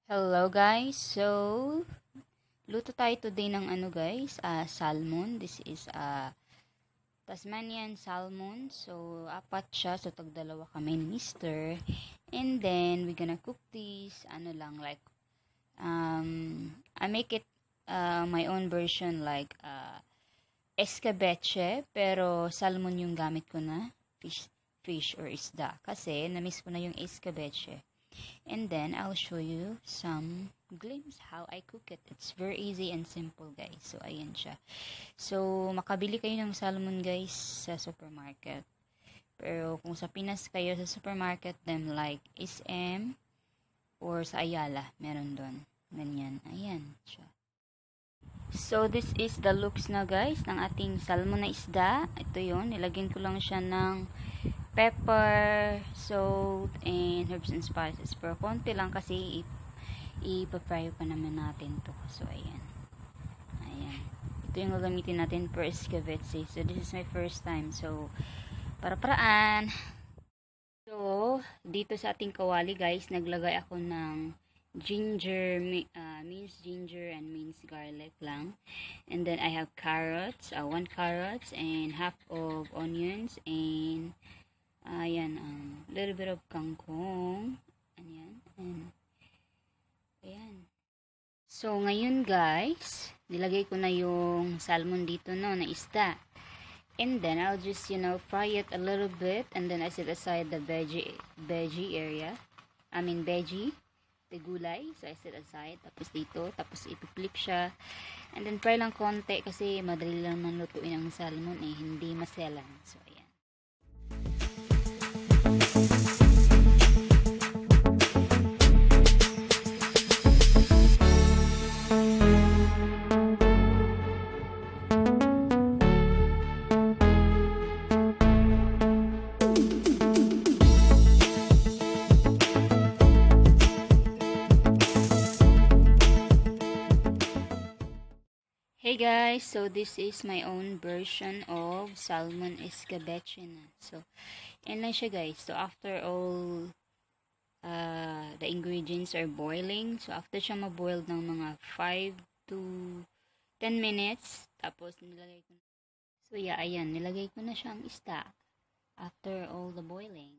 Hello guys, so luto tayo today ng guys, salmon. This is Tasmanian salmon. So apat siya, so tagdalawa kami ni Mister. And then we're gonna cook this like I make it my own version like escabeche, pero salmon yung gamit ko na fish or isda kasi na-miss ko na yung escabeche. And then I'll show you some glimpse how I cook it. It's very easy and simple guys. So ayan siya. So makabili kayo ng salmon guys sa supermarket. Pero kung sa Pinas kayo sa supermarket, then like SM or sa Ayala, meron doon. Ganyan. Ayan siya. So this is the looks na guys ng ating salmon na isda. Ito yon, nilagyan ko lang siya ng pepper, salt, and herbs and spices. Pero konti lang kasi ipa-fry pa naman natin to. So ayan. Ayan. Ito yung gagamitin natin per escabeche. So this is my first time. So para-paraan. So dito sa ating kawali guys, naglagay ako ng ginger, minced ginger and minced garlic lang. And then I have carrots, 1 carrots and half of onions and ayan, little bit of kangkong. Ayan. And ayan. So ngayon guys, nilagay ko na yung salmon dito na isda. And then I'll just fry it a little bit and then I set aside the veggie area. Veggie, the gulay. So I set aside, tapos dito, tapos ipiplik siya. And then fry lang konti kasi madali lang man lutuin ang salmon hindi maselan. So ayan. Hey guys, so this is my own version of Salmon Escabeche na. So, yan lang siya guys. So, after all the ingredients are boiling, so after siya ma-boil ng mga 5 to 10 minutes, tapos nilagay ko na. So, yeah, ayan, nilagay ko na siyang isda after all the boiling.